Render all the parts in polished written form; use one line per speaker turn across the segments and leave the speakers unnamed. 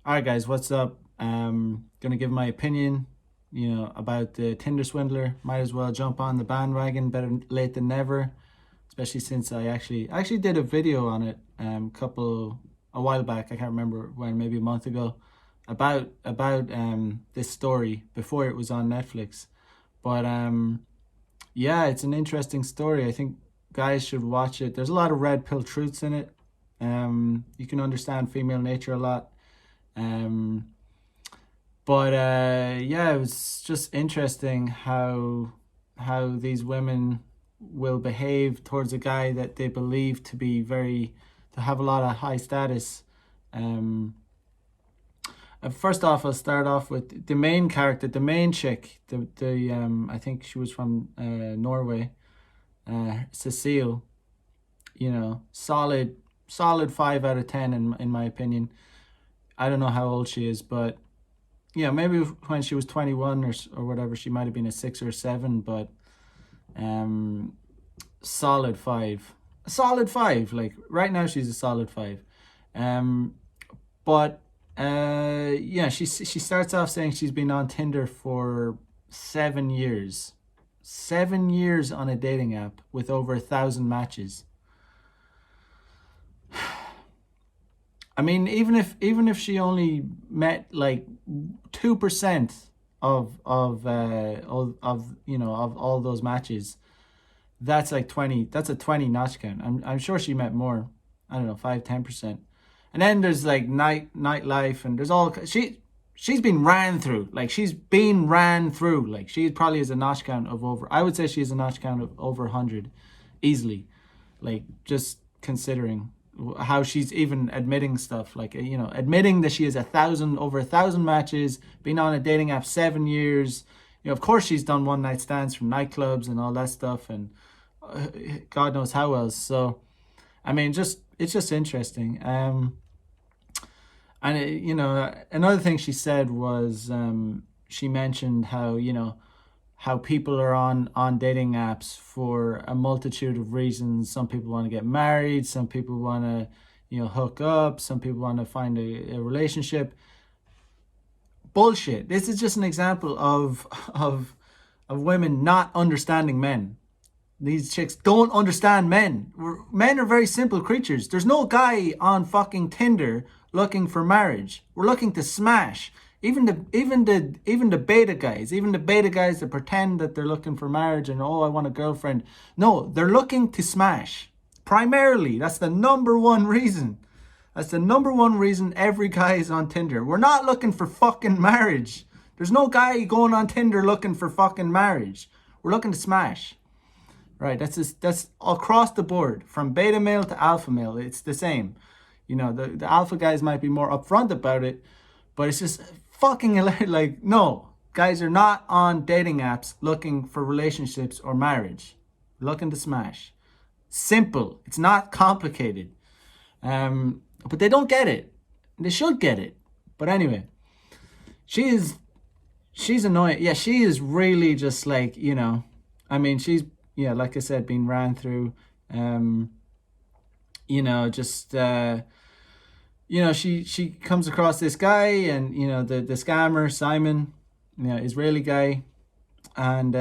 All right, guys, what's up? Gonna give my opinion, about the Tinder swindler. Might as well jump on the bandwagon. Better late than never, especially since I actually did a video on it a while back. I can't remember when, maybe a month ago, about this story before it was on Netflix. But yeah, it's an interesting story. I think guys should watch it. There's a lot of red pill truths in it. You can understand female nature a lot. Um, but yeah, it was just interesting how these women will behave towards a guy that they believe to have a lot of high status. Um, First off, I'll start off with the main character, the main chick. The I think she was from Norway. Cecile. Solid 5 out of 10 in my opinion. I don't know how old she is, but yeah, maybe when she was 21 or whatever, she might have been a 6 or 7, but um, solid five, a solid five. Like right now, she's a solid five. Um, but yeah, she starts off saying she's been on Tinder for 7 years, 7 years on a dating app with over 1,000 matches. I mean, even if she only met like 2% of all those matches, that's like 20. That's a 20 notch count. I'm sure she met more. I don't know, 5-10%. And then there's like nightlife, and there's all she's been ran through. Like she's been ran through. Like she probably has a notch count of over. I would say she has a notch count of over 100, easily. Like just considering how she's even admitting stuff, like admitting that she has over 1,000 matches, been on a dating app 7 years. Of course she's done one night stands from nightclubs and all that stuff, and God knows how else. So I mean, it's just interesting. And another thing she said was, she mentioned how people are on dating apps for a multitude of reasons. Some people want to get married, some people want to hook up, some people want to find a relationship. Bullshit. This is just an example of women not understanding men. These chicks don't understand men. Men are very simple creatures. There's no guy on fucking Tinder looking for marriage. We're looking to smash. Even the beta guys, that pretend that they're looking for marriage and, oh, I want a girlfriend. No, they're looking to smash. Primarily, that's the number one reason. That's the number one reason every guy is on Tinder. We're not looking for fucking marriage. There's no guy going on Tinder looking for fucking marriage. We're looking to smash. Right, that's across the board, from beta male to alpha male. It's the same. The alpha guys might be more upfront about it, but it's just fucking like, no, guys are not on dating apps looking for relationships or marriage. Looking to smash. Simple. It's not complicated. But they don't get it. They should get it. But anyway, she's annoying. Yeah, she is really just like, I mean, she's, yeah, like I said, being ran through. Just she comes across this guy, and the scammer Simon, Israeli guy, and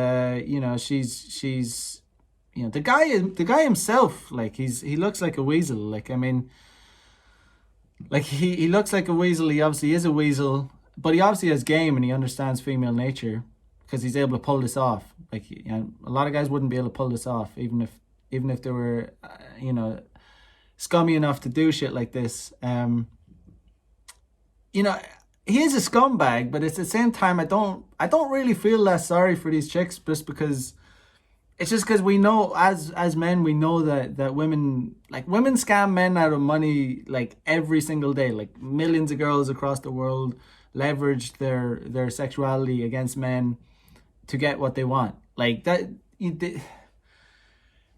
she's the guy himself, like he looks like a weasel. Like, I mean, like he looks like a weasel. He obviously is a weasel, but he obviously has game and he understands female nature, because he's able to pull this off. Like, a lot of guys wouldn't be able to pull this off, even if they were scummy enough to do shit like this. He is a scumbag, but at the same time, I don't really feel that sorry for these chicks, just because we know, as men, we know that women scam men out of money like every single day. Like, millions of girls across the world leverage their sexuality against men to get what they want. Like that.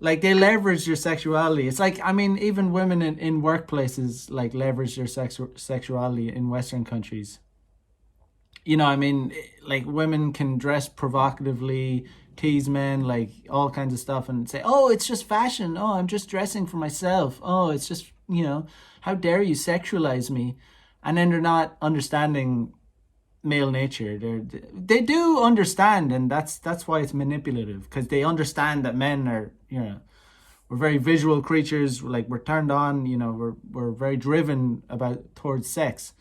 Like, they leverage your sexuality. It's like, I mean, even women in workplaces like leverage their sexuality in Western countries. I mean, like, women can dress provocatively, tease men, like all kinds of stuff, and say, oh, it's just fashion. Oh, I'm just dressing for myself. Oh, it's just, how dare you sexualize me? and then they're not understanding male nature. They do understand, and that's why it's manipulative, because they understand that men are, we're very visual creatures. Like, we're turned on, we're very driven towards sex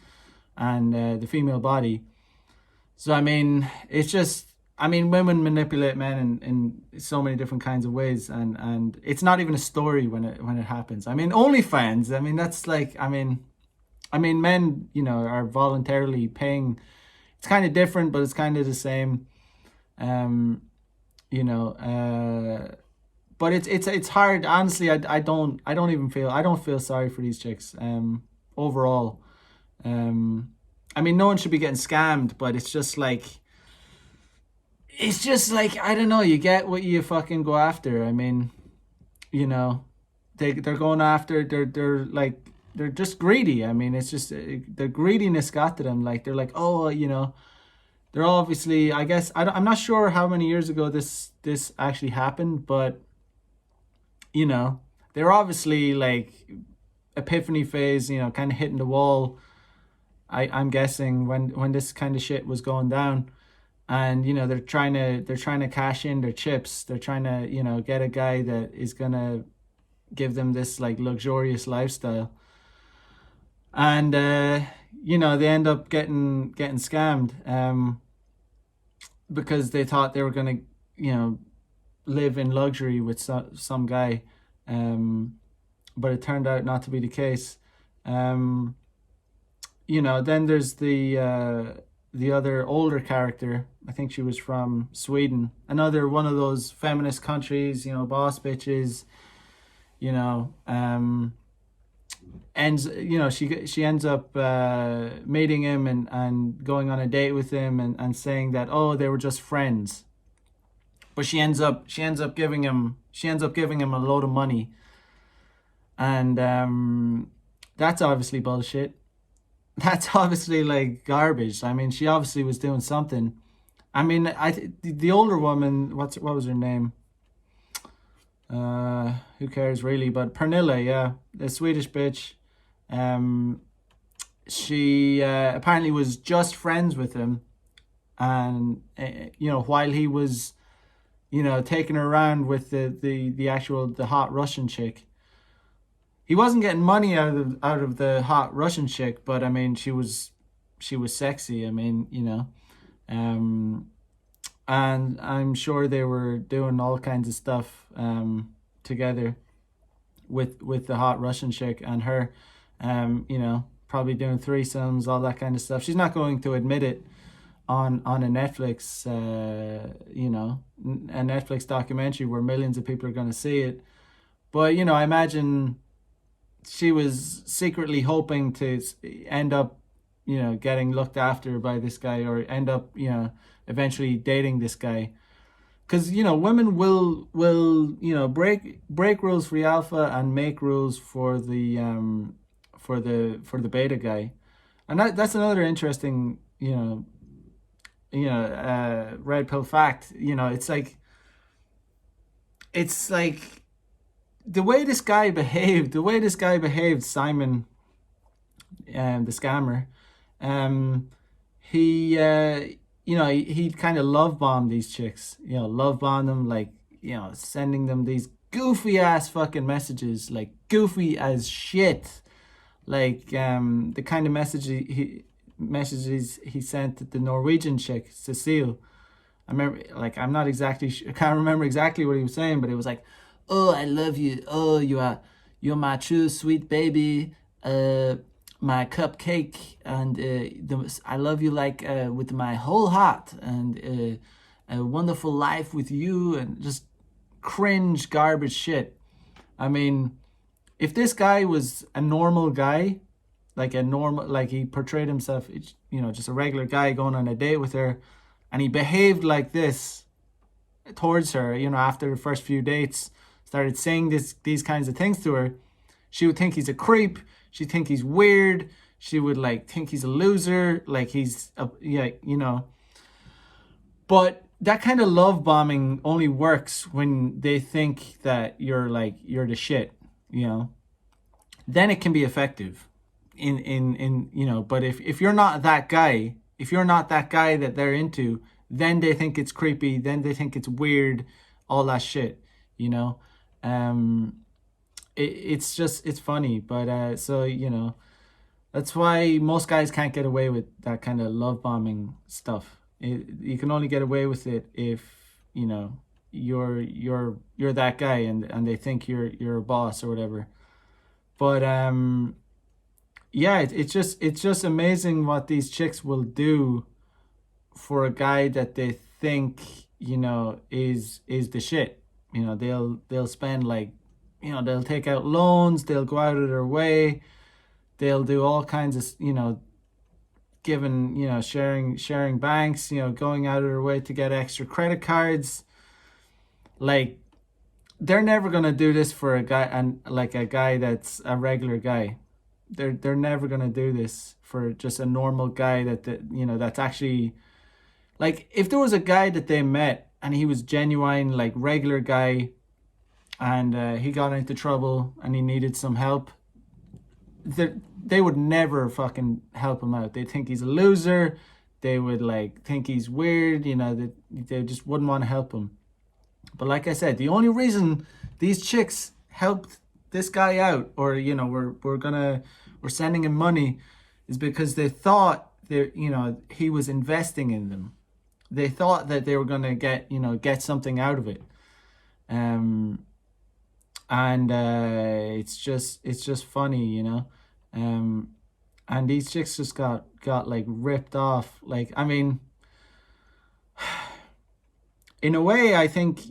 and the female body. So I mean, it's just, I mean, women manipulate men in so many different kinds of ways, and it's not even a story when it happens. I mean, OnlyFans. I mean, that's like, men, are voluntarily paying. It's kind of different, but it's kind of the same. Um, but it's hard. Honestly, I don't feel sorry for these chicks. Overall, I mean, no one should be getting scammed, but it's just like I don't know. You get what you fucking go after. I mean, they're going after. They're just greedy. I mean, it's just the greediness got to them. Like, they're like, oh, they're obviously. I guess I'm not sure how many years ago this actually happened, but they're obviously like epiphany phase. Kind of hitting the wall. I'm guessing when this kind of shit was going down, and they're trying to cash in their chips. They're trying to get a guy that is gonna give them this like luxurious lifestyle, and they end up getting scammed, because they thought they were gonna live in luxury with some guy, but it turned out not to be the case. Then there's the other older character. I think she was from Sweden, another one of those feminist countries, boss bitches, ends she ends up meeting him and going on a date with him, and saying that, oh, they were just friends, but she ends up giving him a load of money, and that's obviously bullshit. That's obviously like garbage. I mean, she obviously was doing something. I mean, the older woman, what was her name? Who cares really? But Pernilla, yeah, the Swedish bitch. She apparently was just friends with him, and while he was, taking her around with the hot Russian chick. He wasn't getting money out of the hot Russian chick, but I mean, she was sexy. I mean, and I'm sure they were doing all kinds of stuff together with the hot Russian chick and her, probably doing threesomes, all that kind of stuff. She's not going to admit it on a Netflix, a Netflix documentary where millions of people are going to see it. But I imagine she was secretly hoping to end up, getting looked after by this guy, or end up, eventually dating this guy. Because women will break rules for the alpha and make rules for the beta guy, and that's another interesting red pill fact. It's like the way this guy behaved, Simon, the scammer, he kind of love bombed these chicks, love bombed them, like, sending them these goofy ass fucking messages, like goofy as shit, like the kind of messages he sent to the Norwegian chick, Cecile. I remember, like, I can't remember exactly what he was saying, but it was like, oh, I love you. Oh, you're my true sweet baby, my cupcake, and I love you like with my whole heart, and a wonderful life with you, and just cringe garbage shit. I mean, if this guy was a normal guy, like he portrayed himself, just a regular guy going on a date with her, and he behaved like this towards her, after the first few dates, started saying these kinds of things to her, she would think he's a creep. She'd think he's weird. She would think he's a loser, like he's But that kind of love bombing only works when they think that you're the shit, Then it can be effective, in but if you're not that guy, if you're not that guy that they're into, then they think it's creepy, then they think it's weird, all that shit, you know. um it's just, it's funny. But so that's why most guys can't get away with that kind of love bombing stuff. You can only get away with it if you know you're that guy, and they think you're a boss or whatever. But yeah, it's just amazing what these chicks will do for a guy that they think is the shit. They'll spend like, they'll take out loans, they'll go out of their way, they'll do all kinds of giving, sharing banks, going out of their way to get extra credit cards. Like, they're never gonna do this for a guy, and like a guy that's a regular guy. They're never gonna do this for just a normal guy that's actually, like, if there was a guy that they met and he was genuine, like, regular guy, and he got into trouble and he needed some help, they would never fucking help him out. They think he's a loser. They would like think he's weird. They just wouldn't want to help him. But like I said, the only reason these chicks helped this guy out, or we're sending him money, is because they thought he was investing in them. They thought that they were gonna get something out of it. And it's just funny. And these chicks just got like ripped off. Like, I mean, in a way, I think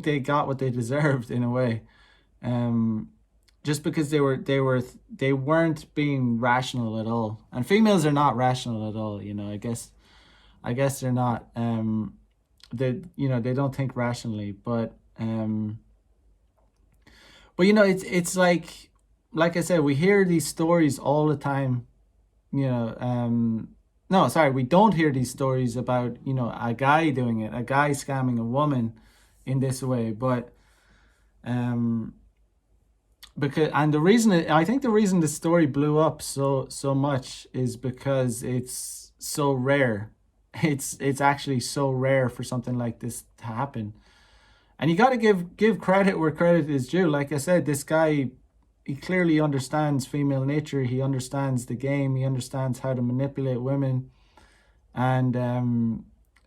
they got what they deserved, in a way. Just because they weren't being rational at all. And females are not rational at all, I guess they're not. They don't think rationally. But it's like I said, we hear these stories all the time. No, sorry, we don't hear these stories about a guy doing it, a guy scamming a woman in this way. But I think the reason the story blew up so much is because it's so rare. It's actually so rare for something like this to happen. And you got to give credit where credit is due. Like I said, this guy, he clearly understands female nature. He understands the game. He understands how to manipulate women. And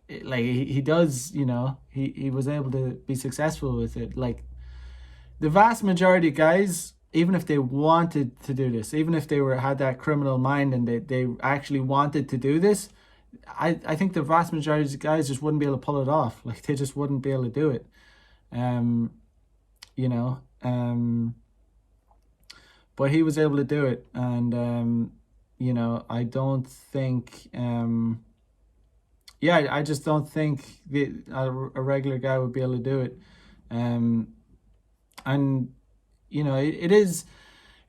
he does, he was able to be successful with it. Like, the vast majority of guys, even if they wanted to do this, even if they had that criminal mind and they actually wanted to do this, I think the vast majority of guys just wouldn't be able to pull it off. Like, they just wouldn't be able to do it. But he was able to do it. And I don't think I just don't think a regular guy would be able to do it. And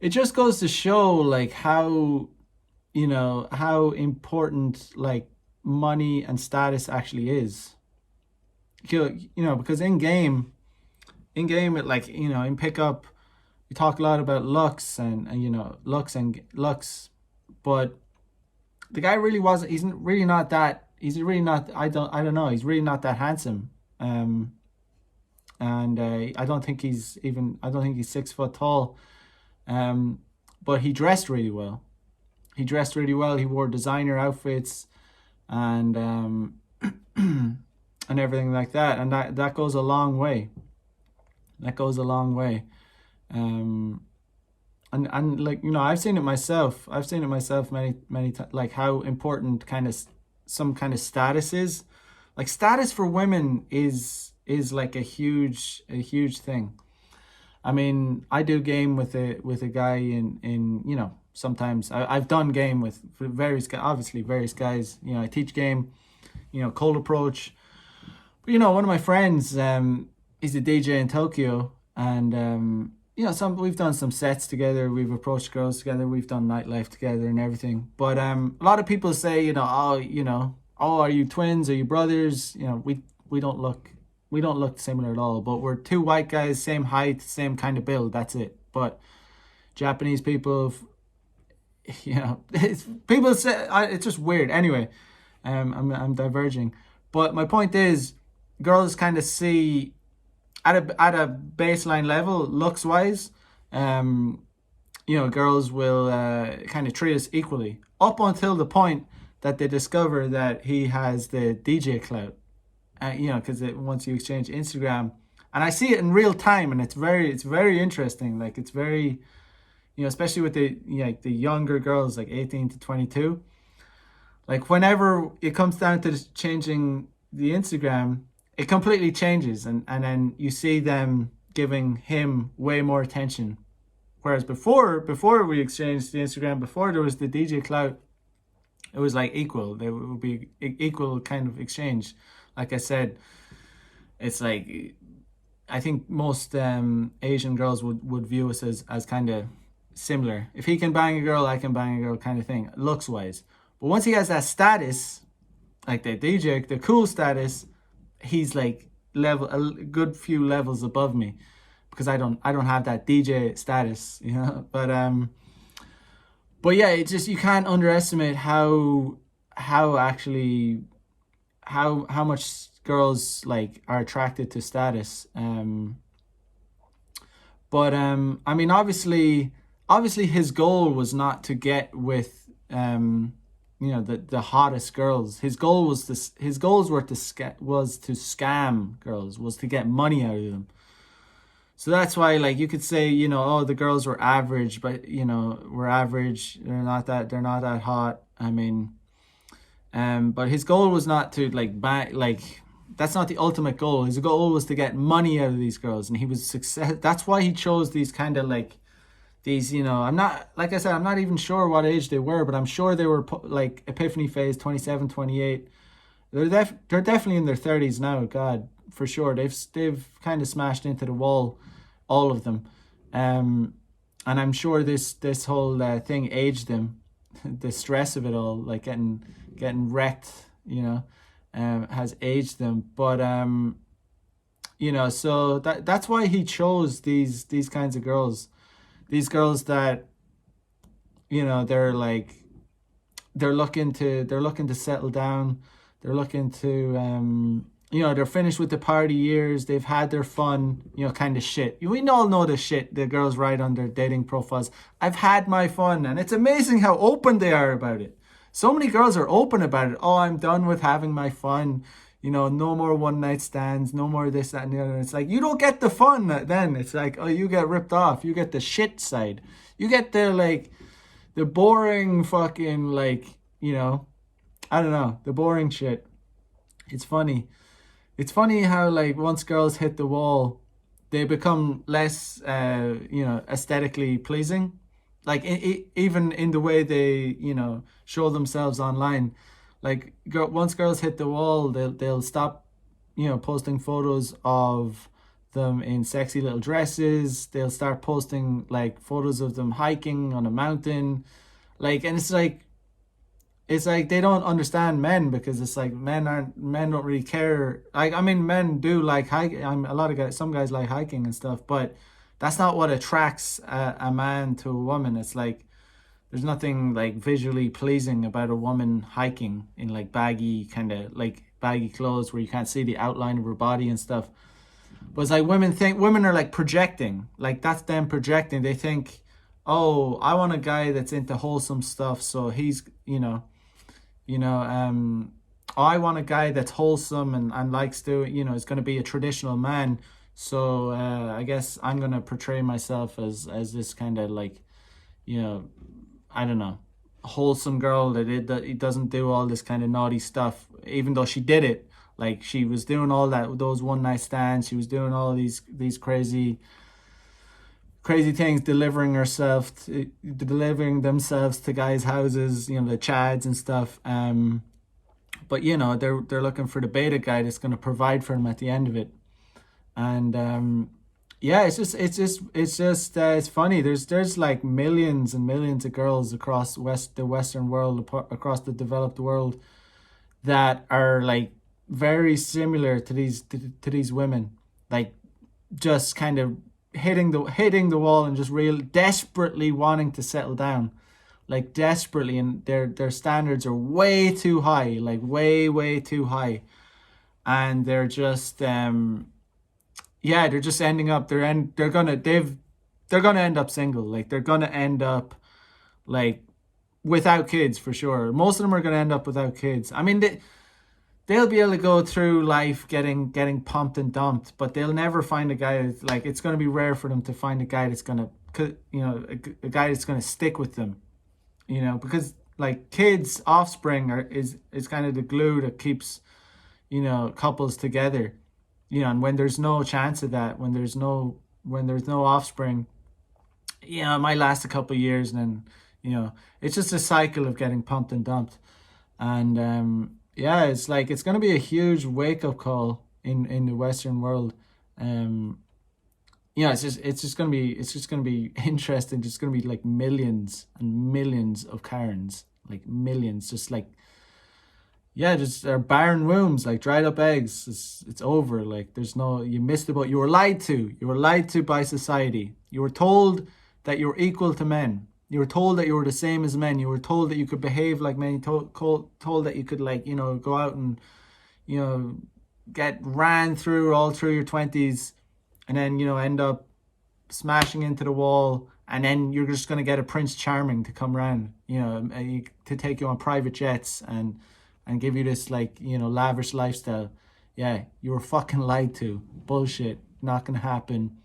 it just goes to show, like, how important, like, money and status actually is. Because in game it, like, in pickup, we talk a lot about looks and looks, but the guy really wasn't. He's really not that. He's really not. I don't know. He's really not that handsome. And I don't think he's 6 foot tall. But he dressed really well. He wore designer outfits, and and everything like that. And that goes a long way. And like, I've seen it myself many times, like, how important some kind of status is. Like, status for women is like a huge thing. I mean, I do game with a guy in sometimes I've done game with various guys. I teach game, cold approach. But one of my friends, he's a DJ in Tokyo, and we've done some sets together. We've approached girls together. We've done nightlife together and everything. But a lot of people say, are you twins? Are you brothers? We don't look similar at all. But we're two white guys, same height, same kind of build. That's it. But Japanese people, people say it's just weird. Anyway, I'm diverging, but my point is, girls kind of see at a baseline level, looks wise, um, girls will kind of treat us equally up until the point that they discover that he has the DJ clout. Because once you exchange Instagram, and I see it in real time, and it's very interesting. Like it's very, especially with the younger girls, like 18 to 22. Like whenever it comes down to changing the Instagram, it completely changes, and then you see them giving him way more attention. Whereas before we exchanged the Instagram, before there was the DJ clout, it was like equal. There would be equal kind of exchange. Like I said, it's like I think most Asian girls would view us as kind of similar. If he can bang a girl, I can bang a girl, kind of thing, looks wise. But once he has that status, like the DJ, the cool status, he's like a good few levels above me, because I don't have that DJ status, But yeah, it's just, you can't underestimate how actually how much girls like are attracted to status. But I mean, obviously his goal was not to get with the hottest girls. His goal was his goals were to scam girls, was to get money out of them. So that's why, like, you could say, oh, the girls were average, but were average. They're not that hot. I mean, but his goal was not to that's not the ultimate goal. His goal was to get money out of these girls, and he was success. That's why he chose these kind of like these. I'm not, like I said, I'm not even sure what age they were, but I'm sure they were like epiphany phase, 27, 28. They're definitely in their 30s now. God, for sure. They've kind of smashed into the wall, all of them, and I'm sure this whole thing aged them. The stress of it all, like getting wrecked, has aged them. But so that's why he chose these kinds of girls, these girls that they're looking to settle down, they're looking to they're finished with the party years, they've had their fun, kind of shit. We all know the shit the girls write on their dating profiles. I've had my fun, and it's amazing how open they are about it. So many girls are open about it. Oh, I'm done with having my fun. No more one night stands, no more this, that, and the other. It's like, you don't get the fun then. It's like, oh, you get ripped off. You get the shit side. You get the boring fucking I don't know, the boring shit. It's funny. It's funny how once girls hit the wall, they become less aesthetically pleasing. Like even in the way they show themselves online. Like once girls hit the wall, they'll stop posting photos of them in sexy little dresses. They'll start posting photos of them hiking on a mountain, and it's like they don't understand men, because it's like men don't really care. I mean, men do like hiking. Some guys like hiking and stuff, but that's not what attracts a man to a woman. It's like there's nothing visually pleasing about a woman hiking in baggy clothes where you can't see the outline of her body and stuff. But it's like women are projecting. That's them projecting. They think, oh, I want a guy that's into wholesome stuff, so he's I want a guy that's wholesome and likes to, is going to be a traditional man. So I guess I'm going to portray myself as this kind of I don't know, wholesome girl that it doesn't do all this kind of naughty stuff, even though she did it. She was doing all those one night stands. She was doing all these crazy things, delivering themselves to guys' houses, the chads and stuff. But they're looking for the beta guy that's going to provide for them at the end of it. And it's funny. There's millions and millions of girls across the Western world, across the developed world, that are very similar to these women, just kind of hitting the wall and just real desperately wanting to settle down, like desperately, and their standards are way too high, like way too high, and they're just yeah, they're just ending up they're gonna end up single, like they're gonna end up like without kids for sure. Most of them are gonna end up without kids. I mean, they'll be able to go through life getting pumped and dumped, but they'll never find a guy that's like, it's going to be rare for them to find a guy that's going to, a guy that's going to stick with them, because like kids, offspring is kind of the glue that keeps, couples together, and when there's no chance of that, when there's no offspring, it might last a couple of years, and then, it's just a cycle of getting pumped and dumped. And yeah, it's like it's going to be a huge wake up call in the Western world. It's just going to be interesting. Just going to be like millions and millions of Karens, like millions, just like, yeah, just they're barren wombs, like dried up eggs. It's over. Like there's no, you missed the boat. You were lied to. You were lied to by society. You were told that you're equal to men. You were told that you were the same as men. You were told that you could behave like men. Told that you could, like, go out and, get ran through all through your 20s, and then, end up smashing into the wall. And then you're just going to get a Prince Charming to come around, to take you on private jets and give you this, like, lavish lifestyle. Yeah, you were fucking lied to. Bullshit. Not going to happen.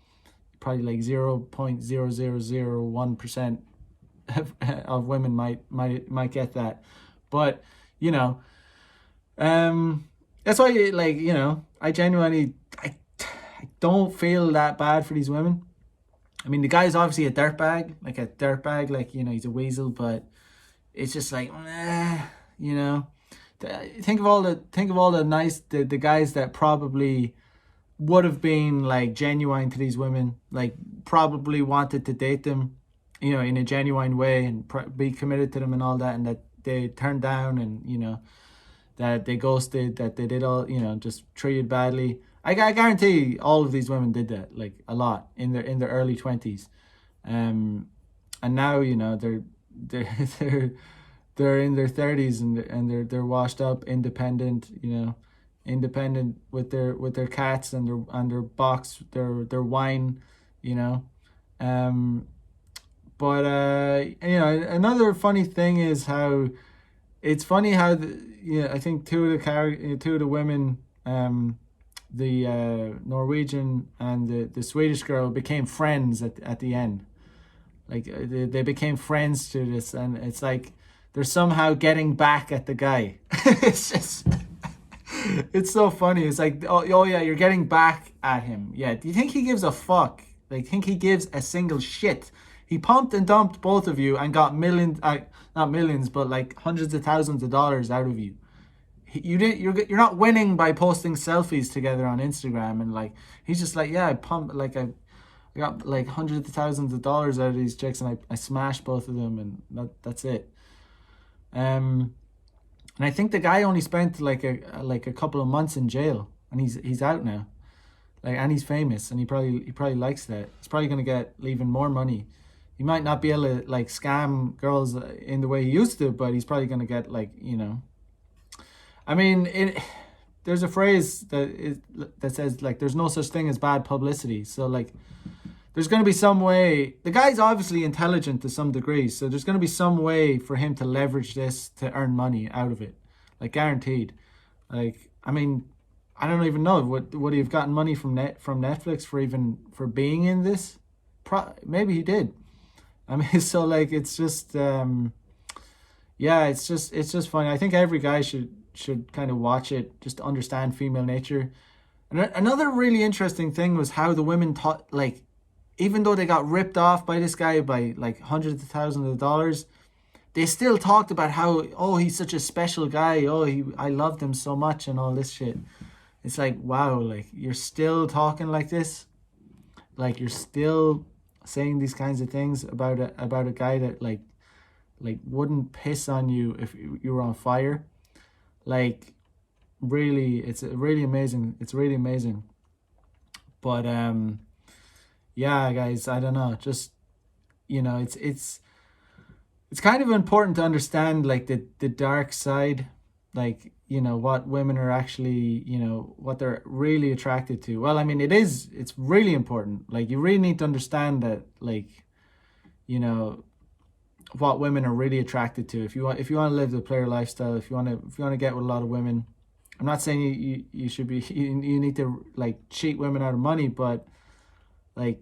Probably like 0.0001% of women might get that, but that's why, like, I genuinely I don't feel that bad for these women. I mean, the guy's obviously a dirtbag, like he's a weasel, but it's just like, think of all the nice the guys that probably would have been like genuine to these women, like probably wanted to date them, in a genuine way, and be committed to them and all that, and that they turned down, and that they ghosted, that they did all, just treated badly. I guarantee all of these women did that, like a lot in their early 20s, and now they're they're in their 30s, and they're washed up, independent, independent with their cats and their box, their wine, But another funny thing is how it's funny how I think two of the women, the Norwegian and the Swedish girl, became friends at the end. Like they became friends to this, and it's like they're somehow getting back at the guy. It's just, it's so funny. It's like, oh yeah, you're getting back at him. Yeah, do you think he gives a fuck? Like, think he gives a single shit? He pumped and dumped both of you and got millions, not millions, but like hundreds of thousands of dollars out of you. You're not winning by posting selfies together on Instagram, and like he's just like, yeah, I pumped, like I got like hundreds of thousands of dollars out of these chicks, and I smashed both of them, and that's it. And I think the guy only spent like a couple of months in jail, and he's out now, like, and he's famous, and he probably likes that. He's probably gonna get even more money. He might not be able to like scam girls in the way he used to, but he's probably gonna get, like, I mean, there's a phrase that says, like, there's no such thing as bad publicity. So like, there's going to be some way. The guy's obviously intelligent to some degree, so there's going to be some way for him to leverage this to earn money out of it, like guaranteed. Like, I mean, I don't even know, would he have gotten money from Netflix for being in this? Maybe he did. I mean, so like, it's just yeah, it's just funny. I think every guy should kind of watch it just to understand female nature. And another really interesting thing was how the women thought, like, even though they got ripped off by this guy by like hundreds of thousands of dollars, they still talked about how, oh, he's such a special guy, oh, I loved him so much, and all this shit. It's like, wow, like, you're still talking like this, like, you're still saying these kinds of things about a guy that like wouldn't piss on you if you were on fire. Like, really, it's really amazing. It's really amazing. But yeah, guys, I don't know. Just, it's kind of important to understand like the dark side, like, what women are actually, what they're really attracted to. Well, I mean, it's really important. Like, you really need to understand that, like, you know what women are really attracted to. If you want to live the player lifestyle, if you want to get with a lot of women. I'm not saying you should be you need to like cheat women out of money, but like,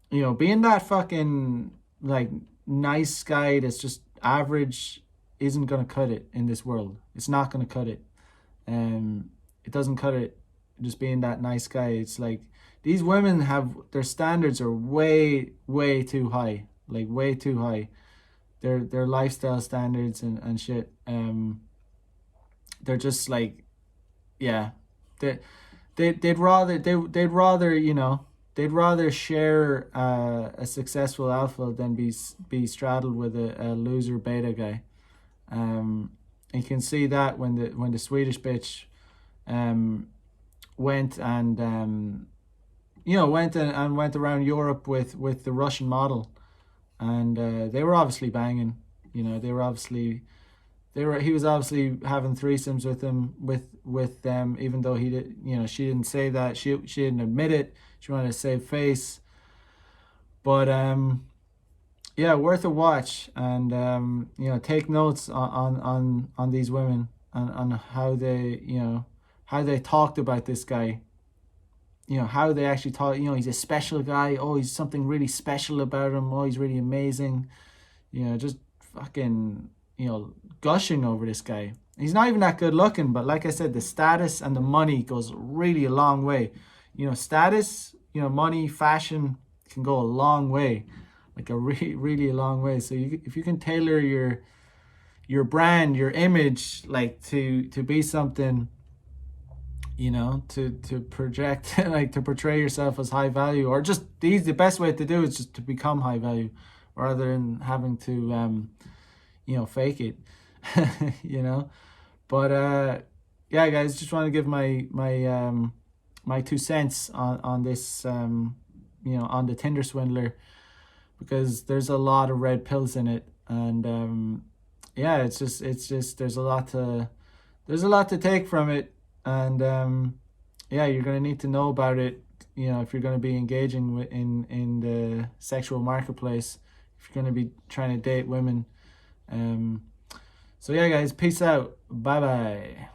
being that fucking like nice guy that's just average isn't gonna cut it in this world. It's not gonna cut it. It doesn't cut it. Just being that nice guy. It's like these women have their standards are way way too high, like way too high. Their lifestyle standards and shit. They're just like, yeah, they they'd rather share a successful alpha than be straddled with a loser beta guy. You can see that when the Swedish bitch um, went and went around Europe with the Russian model, and they were obviously banging. He was obviously having threesomes with them with them, even though he did. She didn't say that. She didn't admit it. She wanted to save face. But yeah, worth a watch, and take notes on these women, on how they talked about this guy. How they actually talk. He's a special guy. Oh, he's something really special about him. Oh, he's really amazing. Just fucking gushing over this guy. He's not even that good looking, but like I said, the status and the money goes really a long way. Status, money, fashion can go a long way, like a really really a long way. So if you can tailor your brand, your image, like to be something, to project like to portray yourself as high value, or just the best way to do it is just to become high value rather than having to fake it. you know but yeah, guys, just want to give my 2 cents on this, on the Tinder swindler, because there's a lot of red pills in it, and yeah, it's just there's a lot to take from it, and yeah, you're going to need to know about it, if you're going to be engaging in the sexual marketplace, if you're going to be trying to date women. So yeah, guys, peace out. Bye bye.